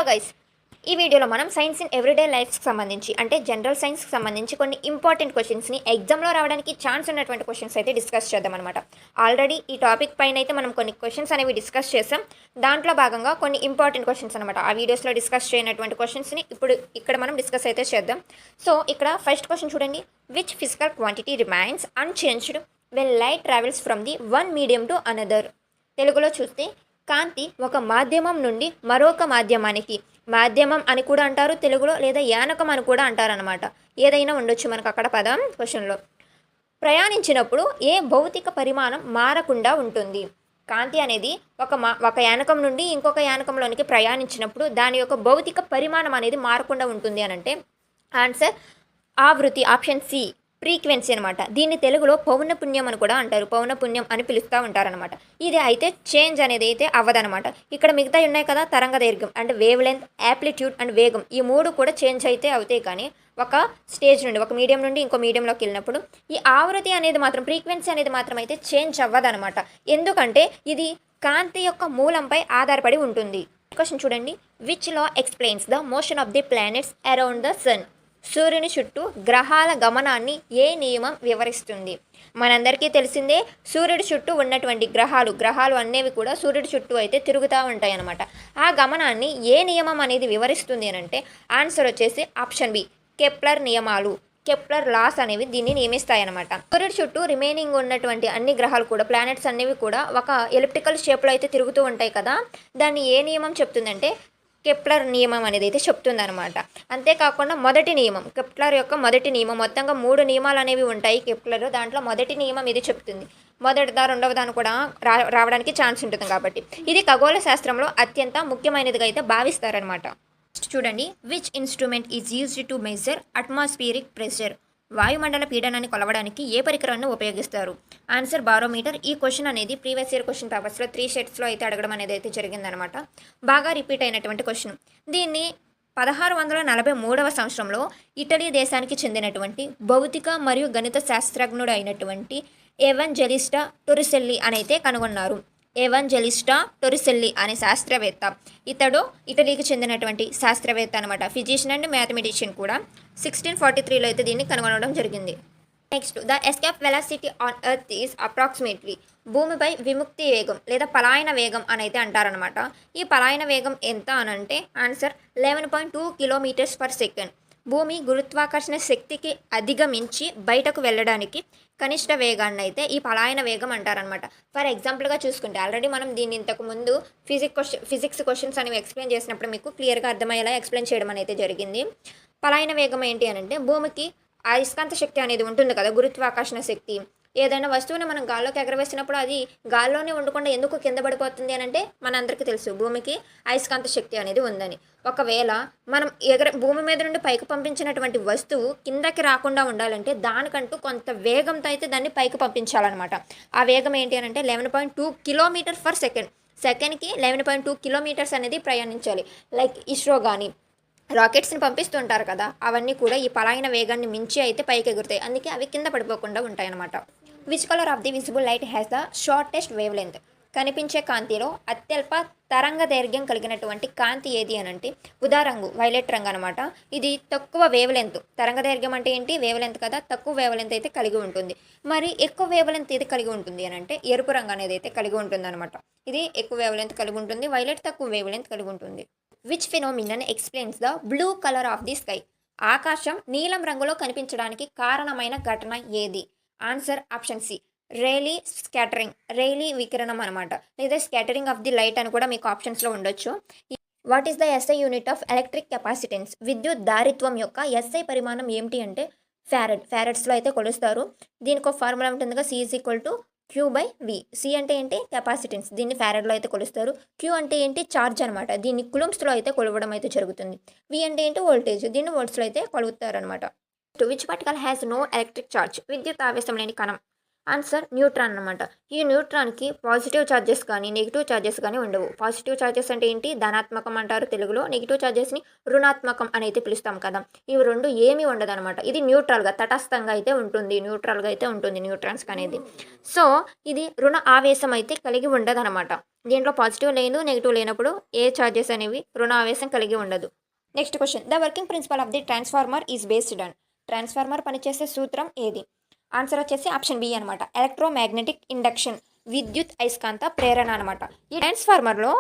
Guys, ఈ వీడియోలో మనం సైన్స్ ఇన్ ఎవ్రీడే లైఫ్కి సంబంధించి అంటే జనరల్ సైన్స్కి సంబంధించి కొన్ని ఇంపార్టెంట్ క్వశ్చన్స్ని ఎగ్జామ్లో రావడానికి ఛాన్స్ ఉన్నటువంటి క్వశ్చన్స్ అయితే డిస్కస్ చేద్దాం అనమాట. ఆల్రెడీ ఈ టాపిక్ పైన అయితే మనం కొన్ని క్వశ్చన్స్ అనేవి డిస్కస్ చేసాం. దాంట్లో భాగంగా కొన్ని ఇంపార్టెంట్ క్వశ్చన్స్ అనమాట. ఆ వీడియోస్లో డిస్కస్ చేయనటువంటి క్వశ్చన్స్ని ఇప్పుడు ఇక్కడ మనం డిస్కస్ అయితే చేద్దాం. సో ఇక్కడ ఫస్ట్ క్వశ్చన్ చూడండి. Which physical quantity remains unchanged when light travels from the one medium to another? తెలుగులో చూస్తే కాంతి ఒక మాధ్యమం నుండి మరొక మాధ్యమానికి, మాధ్యమం అని కూడా అంటారు తెలుగులో, లేదా యానకం అని కూడా అంటారనమాట. ఏదైనా ఉండొచ్చు మనకు అక్కడ పదం క్వశ్చన్లో. ప్రయాణించినప్పుడు ఏ భౌతిక పరిమాణం మారకుండా ఉంటుంది? కాంతి అనేది ఒక యానకం నుండి ఇంకొక యానకంలోనికి ప్రయాణించినప్పుడు దాని యొక్క భౌతిక పరిమాణం అనేది మారకుండా ఉంటుంది అని అంటే ఆన్సర్ ఆవృత్తి, ఆప్షన్ సి, ఫ్రీక్వెన్సీ అనమాట. దీన్ని తెలుగులో పౌనపుణ్యం అని కూడా అంటారు, పౌనపుణ్యం అని పిలుస్తూ ఉంటారనమాట. ఇది అయితే చేంజ్ అనేది అయితే అవ్వదనమాట. ఇక్కడ మిగతా ఉన్నాయి కదా, తరంగ దైర్ఘ్యం అంటే వేవ్ లెంత్, యాప్లిట్యూడ్ అండ్ వేగం, ఈ మూడు కూడా చేంజ్ అయితే అవుతాయి. కానీ ఒక స్టేజ్ నుండి ఒక మీడియం నుండి ఇంకో మీడియంలోకి వెళ్ళినప్పుడు ఈ ఆవృత్తి అనేది మాత్రం, ఫ్రీక్వెన్సీ అనేది మాత్రం అయితే చేంజ్ అవ్వదనమాట. ఎందుకంటే ఇది కాంతి యొక్క మూలంపై ఆధారపడి ఉంటుంది. క్వశ్చన్ చూడండి. Which law explains the motion of the planets around the sun? సూర్యుని చుట్టూ గ్రహాల గమనాన్ని ఏ నియమం వివరిస్తుంది? మనందరికీ తెలిసిందే, సూర్యుడి చుట్టూ ఉన్నటువంటి గ్రహాలు అనేవి కూడా సూర్యుడి చుట్టూ అయితే తిరుగుతూ ఉంటాయి అన్నమాట. ఆ గమనాన్ని ఏ నియమం అనేది వివరిస్తుంది అని అంటే ఆన్సర్ వచ్చేసి ఆప్షన్ బి, కెప్లర్ నియమాలు, కెప్లర్ లాస్ అనేవి దీన్ని నియమిస్తాయన్నమాట. సూర్యుడి చుట్టూ రిమైనింగ్ ఉన్నటువంటి అన్ని గ్రహాలు కూడా, ప్లానెట్స్ అనేవి కూడా ఒక ఎలిప్టికల్ షేప్లో అయితే తిరుగుతూ ఉంటాయి కదా, దాన్ని ఏ నియమం చెప్తుందంటే కెప్లర్ నియమం అనేది అయితే చెప్తుందనమాట. అంతేకాకుండా మొదటి నియమం, కెప్లర్ యొక్క మొదటి నియమం, మొత్తంగా 3 నియమాలు అనేవి ఉంటాయి కెప్లర్. దాంట్లో మొదటి నియమం ఇది చెప్తుంది. మొదటిదా రెండవదాన్ని కూడా రావడానికి ఛాన్స్ ఉంటుంది కాబట్టి ఇది ఖగోళ శాస్త్రంలో అత్యంత ముఖ్యమైనదిగా అయితే భావిస్తారనమాట. చూడండి. Which instrument is used to measure atmospheric pressure? వాయుమండల పీడనాన్ని కొలవడానికి ఏ పరికరాన్ని ఉపయోగిస్తారు? Answer barometer. ఈ క్వశ్చన్ అనేది ప్రీవియస్ ఇయర్ క్వశ్చన్ పేపర్స్లో 3 సెట్స్లో అయితే అడగడం అనేది అయితే జరిగిందనమాట. బాగా రిపీట్ అయినటువంటి క్వశ్చన్. దీన్ని 1643వ సంవత్సరంలో ఇటలీ దేశానికి చెందినటువంటి భౌతిక మరియు గణిత శాస్త్రజ్ఞుడు అయినటువంటి ఎవాంజెలిస్టా టొరిసెల్లి అని అయితే కనుగొన్నారు. ఎవాంజెలిస్టా టొరిసెల్లి అనే శాస్త్రవేత్త, ఇతడు ఇటలీకి చెందినటువంటి శాస్త్రవేత్త అనమాట. ఫిజిషియన్ అండ్ మ్యాథమెటిషియన్ కూడా. 1643లో అయితే దీన్ని కనుగొనడం జరిగింది. Next, the escape velocity on earth is approximately? భూమిపై విముక్తి వేగం లేదా పలాయన వేగం అని అయితే అంటారనమాట. ఈ పలాయన వేగం ఎంత అనంటే ఆన్సర్ 11.2 కిలోమీటర్స్ పర్ సెకండ్. భూమి గురుత్వాకర్షణ శక్తికి అధిగమించి బయటకు వెళ్ళడానికి కనిష్ట వేగాన్ని అయితే ఈ పలాయన వేగం అంటారనమాట. ఫర్ ఎగ్జాంపుల్గా చూసుకుంటే ఆల్రెడీ మనం దీన్ని ఇంతకు ముందు ఫిజిక్స్ క్వశ్చన్స్ అనేవి ఎక్స్ప్లెయిన్ చేసినప్పుడు మీకు క్లియర్గా అర్థమయ్యేలా ఎక్స్ప్లెయిన్ చేయడం అనేది జరిగింది. పలాయన వేగం ఏంటి అని అంటే భూమికి అయస్కాంత శక్తి అనేది ఉంటుంది కదా, గురుత్వాకర్షణ శక్తి. ఏదైనా వస్తువుని మనం గాల్లోకి ఎగరవేసినప్పుడు అది గాల్లోనే ఉండకుండా ఎందుకు కింద పడిపోతుంది అని అంటే మనందరికీ తెలుసు, భూమికి అయస్కాంత శక్తి అనేది ఉందని. ఒకవేళ మనం భూమి మీద నుండి పైకి పంపించినటువంటి వస్తువు కిందకి రాకుండా ఉండాలంటే దానికంటూ కొంత వేగంతో అయితే దాన్ని పైకి పంపించాలన్నమాట. ఆ వేగం ఏంటి అని అంటే 11.2 కిలోమీటర్స్ పర్ సెకండ్. సెకండ్కి 11.2 కిలోమీటర్స్ అనేది ప్రయాణించాలి. లైక్ ఇస్రో కానీ రాకెట్స్ని పంపిస్తుంటారు కదా, అవన్నీ కూడా ఈ పలాయన వేగాన్ని మించి అయితే పైకి ఎగురుతాయి. అందుకే అవి కింద పడిపోకుండా ఉంటాయి అన్నమాట. Which colour of the visible light has the shortest wave length? కనిపించే కాంతిలో అత్యల్ప తరంగ దైర్ఘ్యం కలిగినటువంటి కాంతి ఏది అని అంటే ఉదారంగు, వైలెట్ రంగు అనమాట. ఇది తక్కువ వేవ్ లెంత్. తరంగ దైర్ఘ్యం అంటే ఏంటి? వేవ్ లెంత్ కదా, తక్కువ వేవ్ లెంత్ అయితే కలిగి ఉంటుంది. మరి ఎక్కువ వేవ్ లెంత్ ఏది కలిగి ఉంటుంది అని అంటే ఎరుపు రంగు అనేది అయితే కలిగి ఉంటుంది అనమాట. ఇది ఎక్కువ వేవ్ లెంత్ కలిగి ఉంటుంది, వైలెట్ తక్కువ వేవ్ లెంత్ కలిగి ఉంటుంది. Which phenomenon explains the blue colour of the sky? ఆకాశం నీలం రంగులో కనిపించడానికి కారణమైన ఘటన ఏది? Answer option C, Rayleigh scattering, Rayleigh వికిరణం అనమాట, లేదా స్కాటరింగ్ ఆఫ్ ది లైట్ అని కూడా మీకు ఆప్షన్స్లో ఉండొచ్చు. What is the SI unit of electric capacitance? విద్యుత్ దారిత్వం యొక్క ఎస్ఐ పరిమాణం ఏమిటి అంటే ఫ్యారడ్స్లో అయితే కొలుస్తారు. దీనికి ఒక ఫార్ములా ఉంటుందిగా, C is equal to Q by V. C అంటే ఏంటి? కెపాసిటెన్స్, దీన్ని ఫ్యారడ్లో అయితే కొలుస్తారు. క్యూ అంటే ఏంటి? ఛార్జ్ అనమాట, దీన్ని కులుమ్స్లో అయితే కొలవడం అయితే జరుగుతుంది. వి అంటే ఏంటి? వోల్టేజ్, దీన్ని వోల్ట్స్లో అయితే కొలుగుతారనమాట. To which particle has no electric charge? విద్యుత్ ఆవేశం లేని కణం. ఆన్సర్ న్యూట్రాన్ అనమాట. ఈ న్యూట్రాన్‌కి పాజిటివ్ చార్జెస్ కానీ, నెగెటివ్ చార్జెస్ కానీ ఉండవు. పాజిటివ్ చార్జెస్ అంటే ఏంటి? ధనాత్మకం అంటారు తెలుగులో. నెగెటివ్ చార్జెస్‌ని రుణాత్మకం అని అయితే పిలుస్తాం కదా! ఇవి 2 ఏమీ ఉండదనమాట. ఇది న్యూట్రల్‌గా తటస్థంగా అయితే ఉంటుంది. న్యూట్రల్‌గా అయితే ఉంటుంది న్యూట్రాన్స్‌కనేది. సో, ఇది రుణ ఆవేశం అయితే కలిగి ఉండదనమాట. దీంట్లో పాజిటివ్ లేదు, నెగెటివ్ లేనప్పుడు ఏ చార్జెస్ అనేవి రుణ ఆవేశం కలిగి ఉండదు. Next question. The working principle of the transformer is based on. Transformer పనిచేసే సూత్రం ఏది? ఆన్సర్ వచ్చేసి ఆప్షన్ బి అనమాట. ఎలక్ట్రోమాగ్నెటిక్ ఇండక్షన్, విద్యుత్ అయస్కాంత ప్రేరణ అనమాట. ఈ ట్రాన్స్ఫార్మర్లో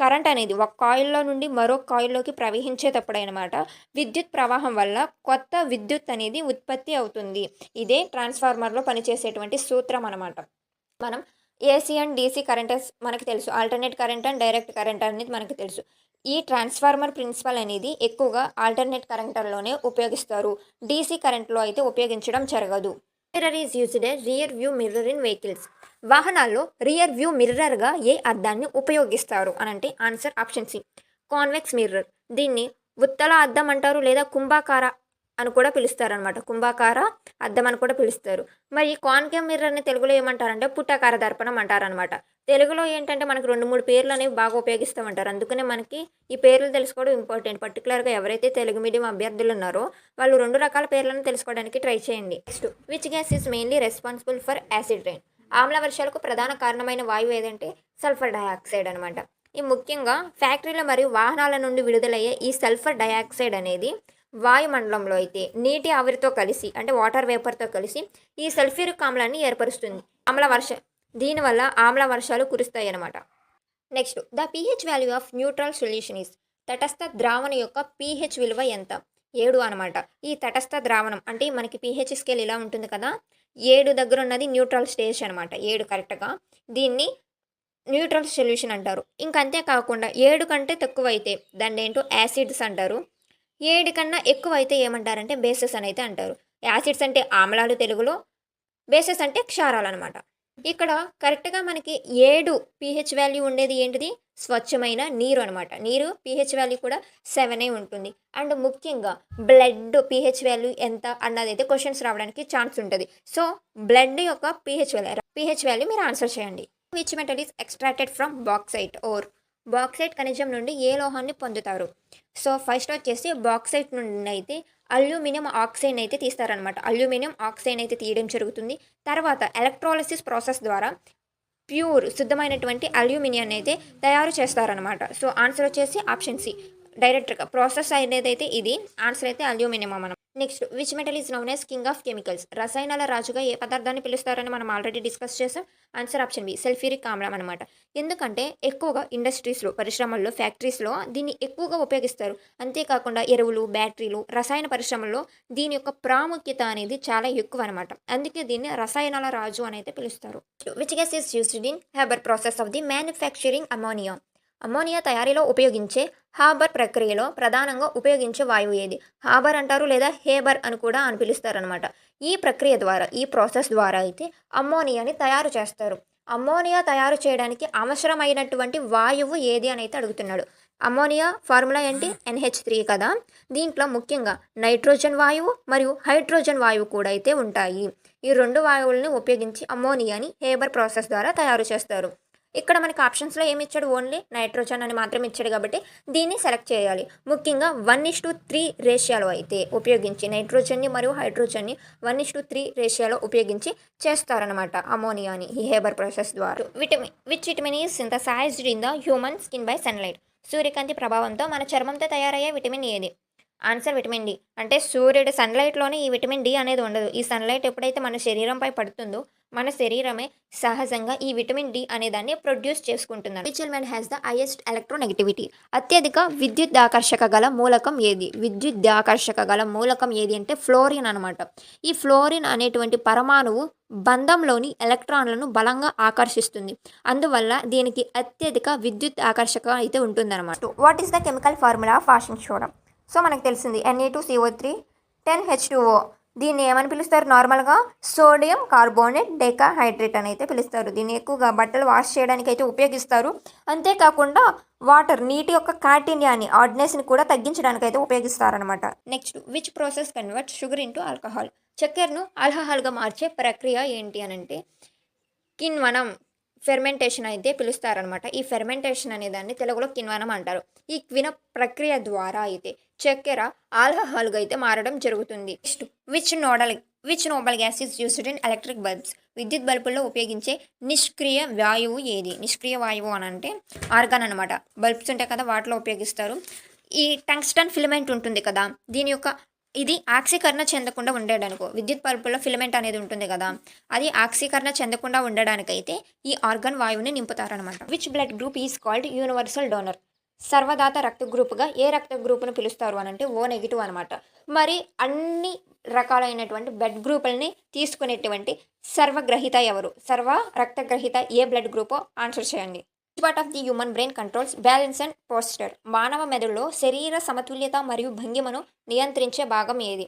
కరెంట్ అనేది ఒక కాయిల్లో నుండి మరో కాయిల్లోకి ప్రవహించేటప్పుడు అనమాట విద్యుత్ ప్రవాహం వల్ల కొత్త విద్యుత్ అనేది ఉత్పత్తి అవుతుంది. ఇదే ట్రాన్స్ఫార్మర్లో పనిచేసేటువంటి సూత్రం అనమాట. మనం ఏసీ అండ్ డీసీ కరెంటర్స్ మనకు తెలుసు. Alternate current and direct current అనేది మనకు తెలుసు. ఈ ట్రాన్స్ఫార్మర్ ప్రిన్సిపల్ అనేది ఎక్కువగా ఆల్టర్నేట్ కరెంటర్లోనే ఉపయోగిస్తారు. డీసీ కరెంట్లో అయితే ఉపయోగించడం జరగదు. Mirror is used a rear view mirror in vehicles. వాహనాల్లో రియర్ వ్యూ మిర్రర్గా ఏ అద్దాన్ని ఉపయోగిస్తారు అనంటే answer option C, convex mirror. దీన్ని ఉత్తల అద్దం అంటారు లేదా కుంభాకార అని కూడా పిలుస్తారనమాట. కుంభాకార అద్దం అని కూడా పిలుస్తారు. మరి కాన్కేవ్ మిర్రర్ని తెలుగులో ఏమంటారంటే పుట్టాకార దర్పణం అంటారనమాట. తెలుగులో ఏంటంటే మనకు 2, 3 పేర్లు అనేవి బాగా ఉపయోగిస్తామంటారు. అందుకనే మనకి ఈ పేర్లు తెలుసుకోవడం ఇంపార్టెంట్. పర్టికులర్గా ఎవరైతే తెలుగు మీడియం అభ్యర్థులు ఉన్నారో వాళ్ళు 2 రకాల పేర్లను తెలుసుకోవడానికి ట్రై చేయండి. Next, which gas is mainly responsible for acid rain. ఆమ్ల వర్షాలకు ప్రధాన కారణమైన వాయువు ఏదంటే సల్ఫర్ డయాక్సైడ్ అనమాట. ఈ ముఖ్యంగా ఫ్యాక్టరీల మరియు వాహనాల నుండి విడుదలయ్యే ఈ సల్ఫర్ డయాక్సైడ్ అనేది వాయుమండలంలో అయితే నీటి ఆవిరితో కలిసి అంటే వాటర్ వేపర్తో కలిసి ఈ సల్ఫ్యూరిక్ ఆమ్లాన్ని ఏర్పరుస్తుంది. దీనివల్ల ఆమ్ల వర్షాలు కురుస్తాయి అన్నమాట. Next, the pH value of neutral solution is. తటస్థ ద్రావణ యొక్క pH విలువ ఎంత? 7 అనమాట. ఈ తటస్థ ద్రావణం అంటే మనకి pH స్కేల్ ఇలా ఉంటుంది కదా, 7 దగ్గర ఉన్నది న్యూట్రల్ స్టేజ్ అనమాట. 7 కరెక్ట్గా దీన్ని న్యూట్రల్ సొల్యూషన్ అంటారు. ఇంకంతే కాకుండా 7 కంటే తక్కువ అయితే దాన్ని ఏంటో యాసిడ్స్ అంటారు. 7 కన్నా ఎక్కువ అయితే ఏమంటారంటే బేసెస్ అని అయితే అంటారు. యాసిడ్స్ అంటే ఆమ్లాలు తెలుగులో, బేసెస్ అంటే క్షారాలు అనమాట. ఇక్కడ కరెక్ట్గా మనకి 7 pH వాల్యూ ఉండేది ఏంటిది? స్వచ్ఛమైన నీరు అనమాట. నీరు pH వాల్యూ కూడా 7 ఉంటుంది. అండ్ ముఖ్యంగా బ్లడ్ pH వాల్యూ ఎంత అన్నదైతే క్వశ్చన్స్ రావడానికి ఛాన్స్ ఉంటుంది. సో బ్లడ్ యొక్క pH వాల్యూ మీరు ఆన్సర్ చేయండి. Which metal is extracted from bauxite ore. Bauxite ఖనిజం నుండి ఏ లోహాన్ని పొందుతారు? సో ఫస్ట్ వచ్చేసి బాక్సైట్ నుండి అయితే అల్యూమినియం ఆక్సైడ్ అయితే తీస్తారనమాట. అల్యూమినియం ఆక్సైడ్ అయితే తీయడం జరుగుతుంది. తర్వాత ఎలక్ట్రాలిసిస్ ప్రాసెస్ ద్వారా ప్యూర్ శుద్ధమైనటువంటి అల్యూమినియం అయితే తయారు చేస్తారనమాట. సో ఆన్సర్ వచ్చేసి ఆప్షన్ సి, డైరెక్ట్గా ప్రాసెస్ అయినదైతే ఇది. ఆన్సర్ అయితే అల్యూమినియం మనం. Next, which metal is known as king of chemicals. రసాయనాల రాజుగా ఏ పదార్థాన్ని పిలుస్తారని మనం ఆల్రెడీ డిస్కస్ చేసాం. ఆన్సర్ ఆప్షన్ బి, సల్ఫ్యూరిక్ ఆమ్లం అనమాట. ఎందుకంటే ఎక్కువగా ఇండస్ట్రీస్లో, పరిశ్రమల్లో, ఫ్యాక్టరీస్లో దీన్ని ఎక్కువగా ఉపయోగిస్తారు. అంతేకాకుండా ఎరువులు, బ్యాటరీలు, రసాయన పరిశ్రమల్లో దీని యొక్క ప్రాముఖ్యత అనేది చాలా ఎక్కువ అనమాట. అందుకే దీన్ని రసాయనాల రాజు అని అయితే పిలుస్తారు. Which gas is used in Haber process of the manufacturing ammonia. Ammonia తయారీలో ఉపయోగించే హాబర్ ప్రక్రియలో ప్రధానంగా ఉపయోగించే వాయువు ఏది? హాబర్ అంటారు లేదా హేబర్ అని కూడా అని పిలుస్తారనమాట. ఈ ప్రక్రియ ద్వారా, ఈ ప్రాసెస్ ద్వారా అయితే అమ్మోనియాని తయారు చేస్తారు. అమ్మోనియా తయారు చేయడానికి అవసరమైనటువంటి వాయువు ఏది అని అయితే అడుగుతున్నాడు. అమ్మోనియా ఫార్ములా ఏంటి? NH3 కదా. దీంట్లో ముఖ్యంగా నైట్రోజన్ వాయువు మరియు హైడ్రోజన్ వాయువు కూడా అయితే ఉంటాయి. ఈ 2 వాయువులను ఉపయోగించి అమ్మోనియాని హేబర్ ప్రాసెస్ ద్వారా తయారు చేస్తారు. ఇక్కడ మనకి ఆప్షన్స్లో ఏమి ఇచ్చాడు? ఓన్లీ నైట్రోజన్ అని మాత్రం ఇచ్చాడు కాబట్టి దీన్ని సెలెక్ట్ చేయాలి. ముఖ్యంగా 1:3 రేషియోలో అయితే ఉపయోగించి నైట్రోజన్ని మరియు హైడ్రోజన్ని 1:3 రేషియోలో ఉపయోగించి చేస్తారనమాట అమోనియాని ఈ హేబర్ ప్రాసెస్ ద్వారా. Which vitamin is synthesised in the human skin by sunlight. సూర్యకాంతి ప్రభావంతో మన చర్మంతో తయారయ్యే విటమిన్ ఏది? Answer vitamin D. అంటే సూర్యుడు సన్లైట్లోనే ఈ విటమిన్ డి అనేది ఉండదు. ఈ సన్లైట్ ఎప్పుడైతే మన శరీరంపై పడుతుందో మన శరీరమే సహజంగా ఈ విటమిన్ డి అనేదాన్ని ప్రొడ్యూస్ చేసుకుంటున్నారు. Which element has the highest electronegativity. అత్యధిక విద్యుదాకర్షక గల మూలకం ఏది? విద్యుదాకర్షక గల మూలకం ఏది అంటే ఫ్లోరిన్ అనమాట. ఈ ఫ్లోరిన్ అనేటువంటి పరమాణువు బంధంలోని ఎలక్ట్రాన్లను బలంగా ఆకర్షిస్తుంది. అందువల్ల దీనికి అత్యధిక విద్యుత్ ఆకర్షక అయితే ఉంటుందన్నమాట. What is the chemical formula of washing soda? So మనకు తెలిసింది Na2CO3 10H2O. దీన్ని ఏమని పిలుస్తారు? నార్మల్గా సోడియం కార్బోనేట్ డెకాహైడ్రేట్ అని అయితే పిలుస్తారు. దీన్ని ఎక్కువగా బట్టలు వాష్ చేయడానికి అయితే ఉపయోగిస్తారు. అంతేకాకుండా నీటి యొక్క కాఠిన్యాన్ని, ఆర్డినెస్ని కూడా తగ్గించడానికి అయితే ఉపయోగిస్తారనమాట. Next, which process convert sugar into alcohol. చక్కెరను ఆల్కహాల్‌గా మార్చే ప్రక్రియ ఏంటి అనంటే కిణ్వనం ఫెర్మెంటేషన్ అయితే పిలుస్తారనమాట. ఈ ఫెర్మెంటేషన్ అనే దాన్ని తెలుగులో కిణ్వనం అంటారు. ఈ క్విన ప్రక్రియ ద్వారా అయితే చక్కెర ఆల్కహాల్‌గా అయితే మారడం జరుగుతుంది. Next which nodal which Nobel gas is used in electric bulbs? విద్యుత్ బల్బుల్లో ఉపయోగించే నిష్క్రియ వాయువు ఏది? నిష్క్రియ వాయువు అనంటే ఆర్గాన్ అనమాట. బల్బ్స్ ఉంటాయి కదా! వాటిలో ఉపయోగిస్తారు. ఈ టంగ్స్టన్ ఫిలమెంట్ ఉంటుంది కదా! దీని యొక్క ఇది ఆక్సీకరణ చెందకుండా ఉండడానికో విద్యుత్ బల్బుల్లో ఫిలమెంట్ అనేది ఉంటుంది కదా! అది ఆక్సీకరణ చెందకుండా ఉండడానికైతే ఈ ఆర్గాన్ వాయువుని నింపుతారనమాట. Which blood group is called universal donor? సర్వదాత రక్త గ్రూపుగా ఏ రక్త గ్రూపును పిలుస్తారు అనంటే ఓ నెగిటివ్ అనమాట. మరి అన్ని రకాలైనటువంటి బ్లడ్ గ్రూపుల్ని తీసుకునేటువంటి సర్వగ్రహీత ఎవరు? సర్వ రక్తగ్రహీత ఏ బ్లడ్ గ్రూపో ఆన్సర్ చేయండి. Which part of the human brain controls balance and posture? మానవ మెదడులో శరీర సమతుల్యత మరియు భంగిమను నియంత్రించే భాగం ఏది?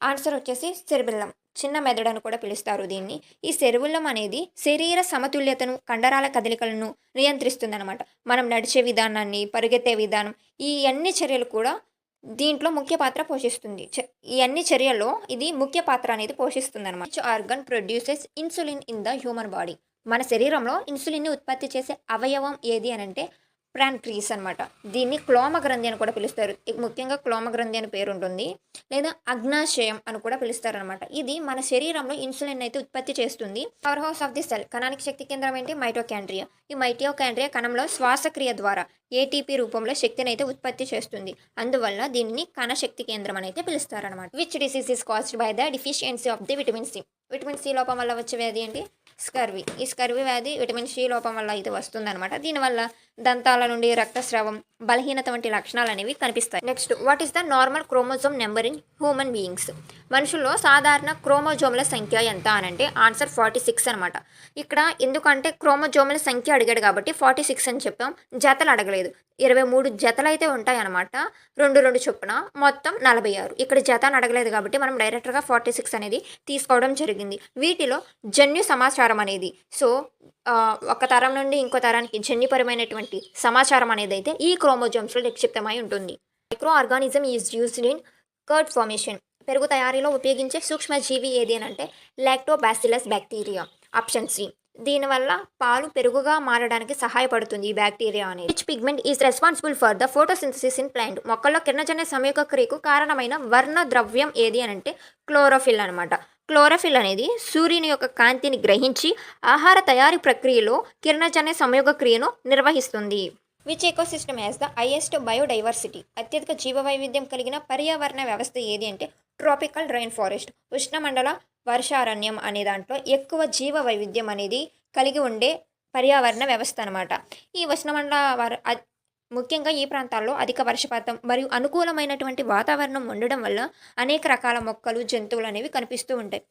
ఆన్సర్ వచ్చేసి సెరిబెల్లం. చిన్న మెదడు అని కూడా పిలుస్తారు దీన్ని. ఈ సెరిబెల్లం అనేది శరీర సమతుల్యతను, కండరాల కదలికలను నియంత్రిస్తుందన్నమాట. మనం నడిచే విధానాన్ని, పరిగెత్తే విధానం ఈ అన్ని చర్యలు కూడా దీంట్లో ముఖ్య పాత్ర పోషిస్తుంది. ఈ అన్ని చర్యల్లో ఇది ముఖ్య పాత్ర అనేది పోషిస్తుందన్నమాట. Which organ produces insulin in the human body? మన శరీరంలో ఇన్సులిన్‌ని ఉత్పత్తి చేసే అవయవం ఏది అనంటే ప్యాంక్రీస్ అనమాట. దీన్ని క్లోమ గ్రంథి అని కూడా పిలుస్తారు. ముఖ్యంగా క్లోమ గ్రంథి అని పేరుంటుంది. లేదా అగ్నాశయం అని కూడా పిలుస్తారనమాట. ఇది మన శరీరంలో ఇన్సులిన్ అయితే ఉత్పత్తి చేస్తుంది. Power house of the cell కణానికి శక్తి కేంద్రం ఏంటి? మైటోకాండ్రియా. ఈ మైటోకాండ్రియా కణంలో శ్వాసక్రియ ద్వారా ఏటీపీ రూపంలో శక్తిని అయితే ఉత్పత్తి చేస్తుంది. అందువల్ల దీన్ని కణ శక్తి కేంద్రం అని అయితే పిలుస్తారనమాట. Which disease is caused by the deficiency of the vitamin C? Vitamin C లోపం వల్ల వచ్చే వ్యాధి ఏంటి? స్కర్వీ. ఈ స్కర్వీ వ్యాధి విటమిన్ సి లోపం వల్ల అయితే వస్తుందన్నమాట. దీనివల్ల దంతాల నుండి రక్తస్రావం, బలహీనత వంటి లక్షణాలు అనేవి కనిపిస్తాయి. Next what is the normal chromosome number in human beings? మనుషుల్లో సాధారణ క్రోమోజోముల సంఖ్య ఎంత అనంటే ఆన్సర్ 46 అనమాట. ఇక్కడ ఎందుకంటే క్రోమోజోముల సంఖ్య అడిగాడు కాబట్టి 46 అని చెప్పాం. జతలు అడగలేదు. 23 జతలు అయితే ఉంటాయి అనమాట. 2 చొప్పున మొత్తం 46. ఇక్కడ జత అని అడగలేదు కాబట్టి మనం డైరెక్ట్గా 46 అనేది తీసుకోవడం జరిగింది. వీటిలో జన్యు సమాచారం అనేది ఒక తరం నుండి ఇంకో తరానికి జన్యుపరమైనటువంటి సమాచారం అనేది అయితే ఈ క్రోమోజోమ్స్లో నిక్షిప్తమై ఉంటుంది. Micro organism is used in curd formation. పెరుగు తయారీలో ఉపయోగించే సూక్ష్మజీవి ఏది అని అంటే లాక్టోబాసిల్లస్ బ్యాక్టీరియా. Option C. దీనివల్ల పాలు పెరుగుగా మారడానికి సహాయపడుతుంది ఈ బ్యాక్టీరియా అనేది. Which pigment is responsible for the photosynthesis in plant? మొక్కల్లో కిరణజన్య సంయోగ క్రియకు కారణమైన వర్ణ ద్రవ్యం ఏది అని అంటే క్లోరోఫిల్ అనమాట. క్లోరోఫిల్ అనేది సూర్యుని యొక్క కాంతిని గ్రహించి ఆహార తయారీ ప్రక్రియలో కిరణజన్య సంయోగ క్రియను నిర్వహిస్తుంది. Which ecosystem has the highest biodiversity? అత్యధిక జీవ వైవిధ్యం కలిగిన పర్యావరణ వ్యవస్థ ఏది అంటే ట్రాపికల్ రైన్ ఫారెస్ట్. ఉష్ణమండల వర్షారణ్యం అనే దాంట్లో ఎక్కువ జీవ వైవిధ్యం అనేది కలిగి ఉండే పర్యావరణ వ్యవస్థ అనమాట. ఈ ఉష్ణమండల ముఖ్యంగా ఈ ప్రాంతాల్లో అధిక వర్షపాతం మరియు అనుకూలమైనటువంటి వాతావరణం ఉండడం వల్ల అనేక రకాల మొక్కలు, జంతువులు అనేవి కనిపిస్తూ ఉంటాయి.